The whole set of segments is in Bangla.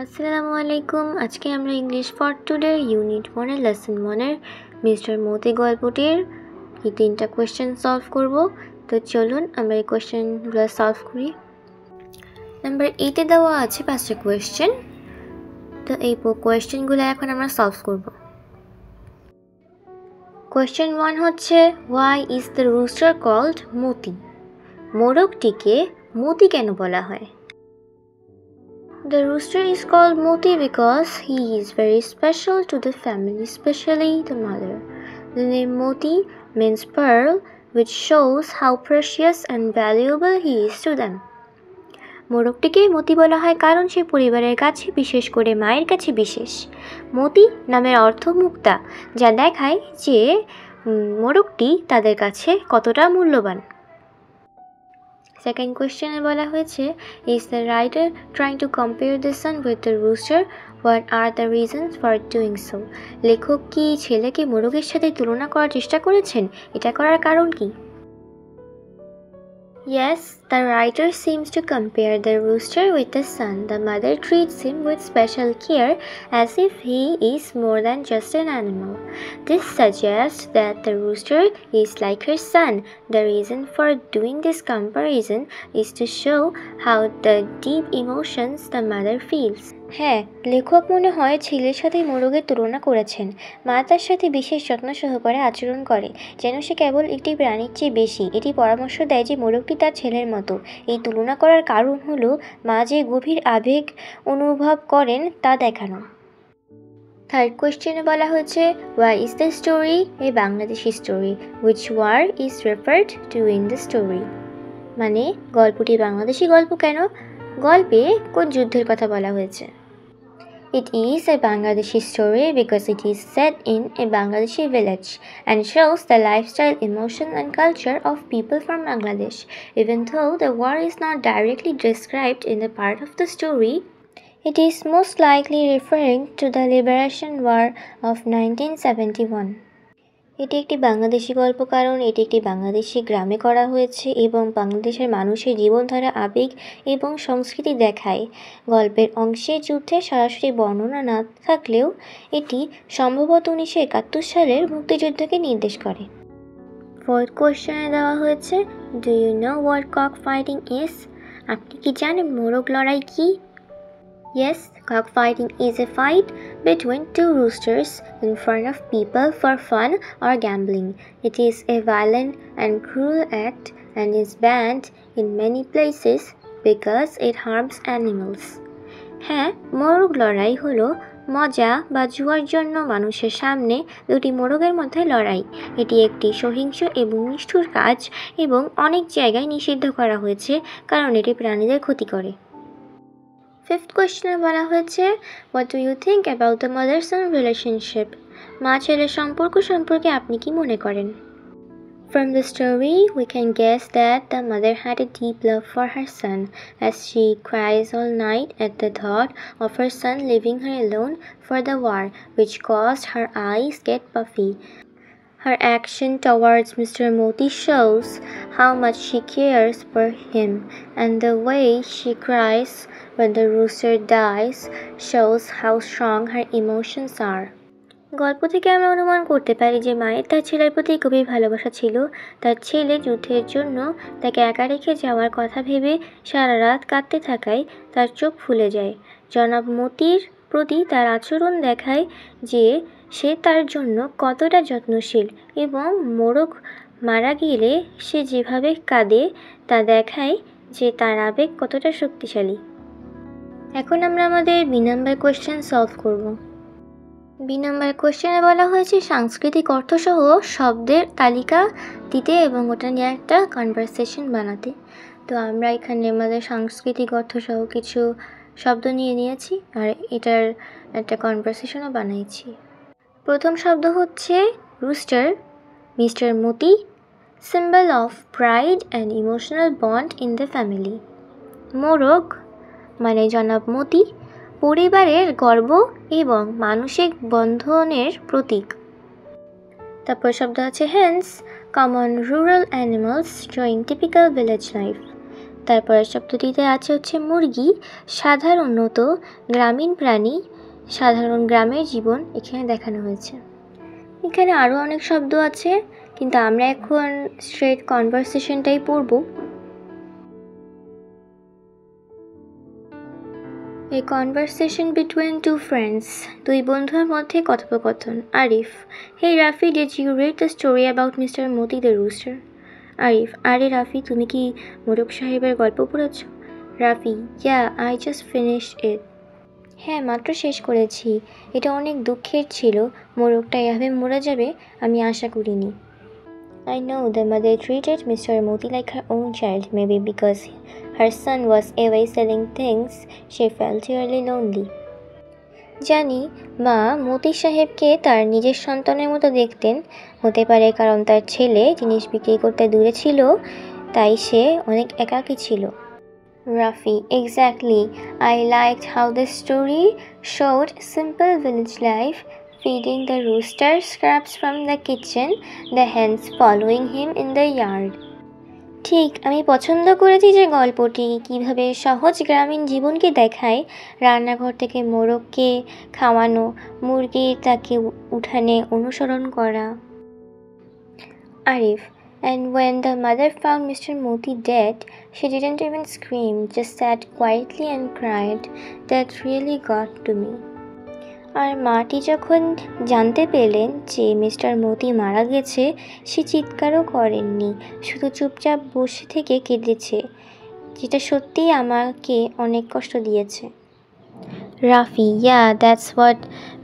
আসসালামু আলাইকুম। আজকে আমরা English for today unit 1 lesson 1 mister Moti গল্পটির এই 3টা কোয়েশ্চেন সলভ করব। তো চলুন আমরা এই কোয়েশ্চেনগুলো সলভ করি। নাম্বার 8 এ দেওয়া আছে 5টা কোয়েশ্চেন। তো এই কোয়েশ্চেনগুলো এখন আমরা সলভ করব। কোয়েশ্চেন 1 হচ্ছে why is the rooster called Moti? মোরগটিকে মতি কেন বলা হয়? The rooster is called Moti because he is very special to the family, especially the mother. The name Moti means pearl, which shows how precious and valuable he is to them. মোরগটিকে মতি বলা হয় কারণ সে পরিবারের কাছে, বিশেষ করে মায়ের কাছে বিশেষ। মতি নামের অর্থ মুক্তা, যা দেখায় যে মোরগটি তাদের কাছে কতটা মূল্যবান। সেকেন্ড কোয়েশ্চেনে বলা হয়েছে is the writer trying to compare the sun with the rooster, what are the reasons for doing so? লেখক কি ছেলেকে মোরগের সাথে তুলনা করার চেষ্টা করেছেন? এটা করার কারণ কি? Yes, the writer seems to compare the rooster with the sun. The mother treats him with special care as if he is more than just an animal. This suggests that the rooster is like her son. The reason for doing this comparison is to show how the deep emotions the mother feels. হ্যাঁ, লেখক মনে হয় ছেলের সাথে মোরগের তুলনা করেছেন। মা তার সাথে বিশেষ যত্ন সহকারে আচরণ করে, যেন সে কেবল একটি প্রাণীর চেয়ে বেশি। এটি পরামর্শ দেয় যে মোরগটি তার ছেলের মতো। এই তুলনা করার কারণ হলো মা যে গভীর আবেগ অনুভব করেন তা দেখানো। থার্ড কোয়েশ্চেনে বলা হয়েছে why is the story a Bangladeshi story, which war is referred to in the story? মানে গল্পটি বাংলাদেশি গল্প কেন? গল্পে কোন যুদ্ধের কথা বলা হয়েছে? It is a Bangladeshi story because it is set in a Bangladeshi village and shows the lifestyle, emotion and culture of people from Bangladesh. Even though the war is not directly described in the part of the story, it is most likely referring to the Liberation War of 1971. এটি একটি বাংলাদেশি গল্প কারণ এটি একটি বাংলাদেশি গ্রামে করা হয়েছে এবং বাংলাদেশের মানুষের জীবনধারা, আবেগ এবং সংস্কৃতি দেখায়। গল্পের অংশে যুদ্ধের সরাসরি বর্ণনা না থাকলেও এটি সম্ভবত 1971 সালের মুক্তিযুদ্ধকে নির্দেশ করে। ফোর্থ কোয়েশ্চেনে দেওয়া হয়েছে do you know what cock fighting is? আপনি কি জানেন মোরগ লড়াই কি? Yes, cockfighting is a fight between two roosters in front of people for fun or gambling. It is a violent and cruel act and is banned in many places because it harms animals. হ্যাঁ, মোরগ লড়াই হলো মজা বা জুয়ার জন্য মানুষের সামনে দুটি মোরগের মধ্যে লড়াই। এটি একটি সহিংস এবং নিষ্ঠুর কাজ এবং অনেক জায়গায় নিষিদ্ধ করা হয়েছে কারণ এটি প্রাণীদের ক্ষতি করে। ফিফথ কোয়েশ্চেনে বলা হয়েছে what do you think about the mother son relationship? মা ছেলের সম্পর্ক সম্পর্কে আপনি কি মনে করেন? From the story, we can guess that the mother had a deep love for her son, as she cries all night at the thought of her son leaving her alone for the war, which caused her eyes get puffy. Her action towards Mr. Moti shows how much she cares for him, and the way she cries when the rooster dies shows how strong her emotions are. গল্প থেকে আমরা অনুমান করতে পারি যে মায়ের তার ছেলের প্রতি গভীর ভালোবাসা ছিল। তার ছেলে যুদ্ধের জন্য তাকে একা রেখে যাওয়ার কথা ভেবে সারা রাত কাঁদতে থাকায় তার চোখ ফুলে যায়। জনাব মতির প্রতি তার আচরণ দেখায় যে সে তার জন্য কতটা যত্নশীল এবং মোরগ মারা গেলে সে যেভাবে কাঁদে তা দেখায় যে তার আবেগ কতটা শক্তিশালী। এখন আমরা আমাদের বি নাম্বার কোয়েশ্চেন সলভ করব। বি নাম্বার কোয়েশ্চেনে বলা হয়েছে সাংস্কৃতিক অর্থসহ শব্দের তালিকা দিতে এবং ওটা নিয়ে একটা কনভারসেশন বানাতে। তো আমরা এখানে আমাদের সাংস্কৃতিক অর্থসহ কিছু শব্দ নিয়ে নিয়েছি আর এটার একটা কনভারসেশনও বানিয়েছি। প্রথম শব্দ হচ্ছে rooster, mister Moti, symbol of pride and emotional bond in the family. মোরগ মানে জনাব মতি, পরিবারের গর্ব এবং মানসিক বন্ধনের প্রতীক। তারপর শব্দ আছে hens, common rural animals showing typical village life. তারপরের শব্দটিতে আছে হচ্ছে মুরগি, সাধারণত গ্রামীণ প্রাণী, সাধারণ গ্রামের জীবন এখানে দেখানো হয়েছে। এখানে আরও অনেক শব্দ আছে, কিন্তু আমরা এখন স্ট্রেট কনভারসেশনটাই পড়ব। A conversation between two friends. দুই বন্ধুর মধ্যে কথোপকথন। Arif: Hey Rafi, did you read the story about Mr. Moti the rooster? Arif: আরে রাফি, তুমি কি মোরগ সাহেবের গল্প পড়েছ? Rafi: Yeah, I just finished it. হ্যাঁ, মাত্র শেষ করেছি। এটা অনেক দুঃখের ছিল। মোরগটা এভাবে মরে যাবে আমি আশা করিনি। I know the mother treated Mr. Moti like her own child, maybe because her son was away selling things, she felt really lonely. জানি, মা মতি সাহেবকে তার নিজের সন্তানের মতো দেখতেন। হতে পারে কারণ তার ছেলে জিনিস বিক্রি করতে দূরে ছিল, তাই সে অনেক একাকী ছিল। Rafi: Exactly. I liked how the story showed simple village life, feeding the rooster scraps from the kitchen, the hens following him in the yard. ঠিক, আমি পছন্দ করেছি যে গল্পটি কিভাবে সহজ গ্রামীণ জীবনকে দেখায়। রান্নাঘর থেকে মোরগকে খাওয়ানো, মুরগি তাকে উঠানে অনুসরণ করা। Arif: And when the mother found Mr. Moti dead, she didn't even scream, just sat quietly and cried. That really got to me. আর মাটি যখন জানতে পেলেন যে মিস্টার মতি মারা গেছে, সে চিৎকারও করেননি, শুধু চুপচাপ বসে থেকে কেঁদেছে, যেটা সত্যিই আমাকে অনেক কষ্ট দিয়েছে। Rafi: Yeah, that's what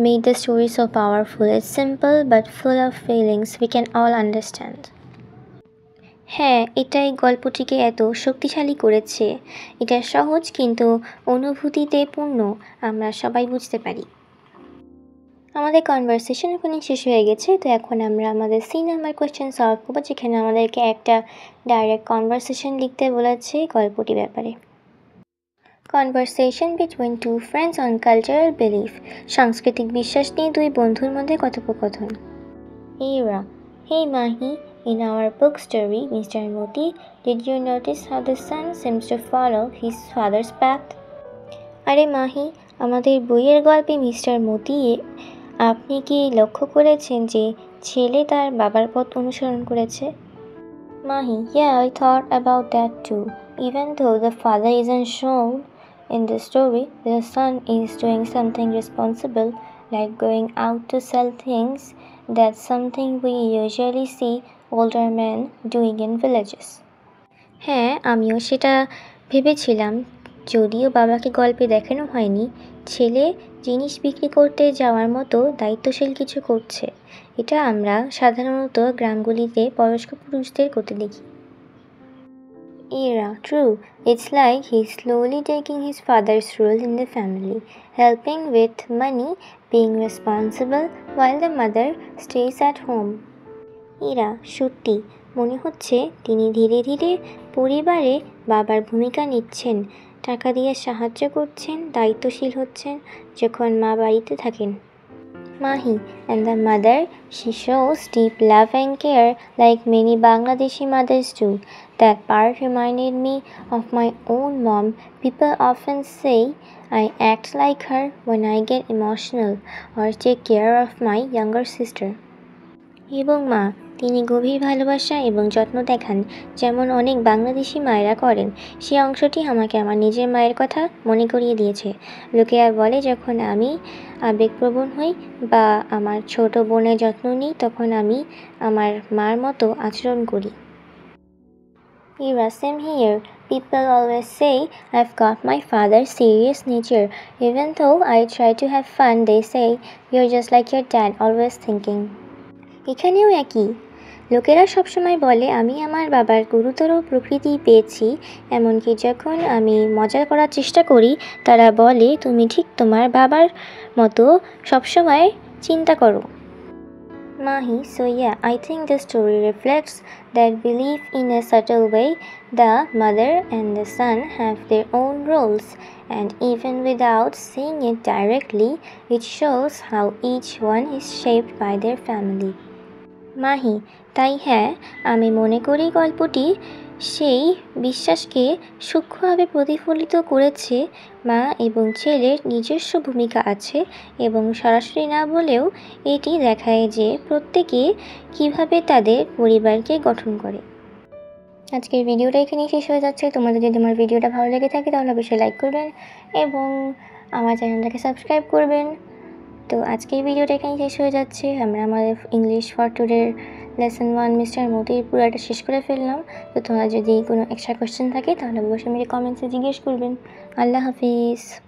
made the story so powerful. It's simple but full of feelings we can all understand. হ্যাঁ, এটাই গল্পটিকে এত শক্তিশালী করেছে। এটা সহজ কিন্তু অনুভূতিতে পূর্ণ, আমরা সবাই বুঝতে পারি। আমাদের কনভারসেশন এখানে শেষ হয়ে গেছে। তো এখন আমরা আমাদের সি নাম্বার কোয়েশ্চেন সলভ করবো, যেখানে আমাদেরকে একটা ডাইরেক্ট কনভারসেশন লিখতে বলেছে গল্পটি ব্যাপারে। Conversation between two friends on cultural belief. সাংস্কৃতিক বিশ্বাস নিয়ে দুই বন্ধুর মধ্যে কথোপকথন। Ira: Hey Mahi, in our book story, Mr. Moti, did you notice how the son seems to follow his father's path? আরে মাহি, আমাদের বইয়ের গল্পে মিস্টার মতি, আপনি কি লক্ষ্য করেছেন যে ছেলে তার বাবার পথ অনুসরণ করেছে? Mahi: Yeah, I thought about that too. Even though the father isn't shown in the story, the son is doing something responsible, like going out to sell things. That's something we usually see older men doing in villages. হ্যাঁ, আমিও সেটা ভেবেছিলাম। যদিও বাবাকে গল্পে দেখানো হয়নি, ছেলে জিনিস বিক্রি করতে যাওয়ার মতো দায়িত্বশীল কিছু করছে। এটা আমরা সাধারণত গ্রামগুলিতে বয়স্ক পুরুষদের করতে দেখি। Ira: True. It's like he's slowly taking his father's role in the family, helping with money, being responsible, while the mother stays at home. Ira: সত্যি, মনে হচ্ছে তিনি ধীরে ধীরে পরিবারে বাবার ভূমিকা নিচ্ছেন, টাকা দিয়ে সাহায্য করছেন, দায়িত্বশীল হচ্ছেন যখন মা বাড়িতে থাকেন। Mahi: And the mother, she shows deep love and care like many Bangladeshi mothers do. That part reminded me of my own mom. People often say I act like her when I get emotional or take care of my younger sister. এবং মা, তিনি গভীর ভালোবাসা এবং যত্ন দেখান যেমন অনেক বাংলাদেশি মায়েরা করেন। সেই অংশটি আমাকে আমার নিজের মায়ের কথা মনে করিয়ে দিয়েছে। লোকেরা বলে যখন আমি আবেগপ্রবণ হই বা আমার ছোট বোনের যত্ন নিই, তখন আমি আমার মার মতো আচরণ করি। Ira: Same here. People always say I've got my father's serious nature. Even though I try to have fun, they say you're just like your dad, always thinking. এখানেও একই, লোকেরা সবসময় বলে আমি আমার বাবার গুরুতর প্রকৃতি পেয়েছি, এমনকি যখন আমি মজা করার চেষ্টা করি তারা বলে তুমি ঠিক তোমার বাবার মতো সবসময় চিন্তা করো। Mahi: So yeah, I think the story reflects that belief in a subtle way. The mother and the son have their own roles, and even without seeing it directly, it shows how each one is shaped by their family. Mahi: তাই হ্যাঁ, আমি মনে করি গল্পটি সেই বিশ্বাসকে সূক্ষ্মভাবে প্রতিফলিত করেছে। মা এবং ছেলের নিজস্ব ভূমিকা আছে এবং সরাসরি না বলেও এটি দেখায় যে প্রত্যেকে কিভাবে তাদের পরিবারকে গঠন করে। আজকের ভিডিওটা এখানেই শেষ হয়ে যাচ্ছে। তোমাদের যদি আমার ভিডিওটা ভালো লেগে থাকে তাহলে অবশ্যই লাইক করবেন এবং আমার চ্যানেলটাকে সাবস্ক্রাইব করবেন। তো আজকের ভিডিওটা এখানেই শেষ হয়ে যাচ্ছে। আমরা আমাদের ইংলিশ ফর টুডের লেসন 1 মিস্টার মতির পুরোটা শেষ করে ফেললাম। তো তোমার যদি কোনো এক্সট্রা কোয়েশ্চেন থাকে তাহলে অবশ্যই আমাকে কমেন্টসে জিজ্ঞেস করবেন। আল্লাহ হাফিজ।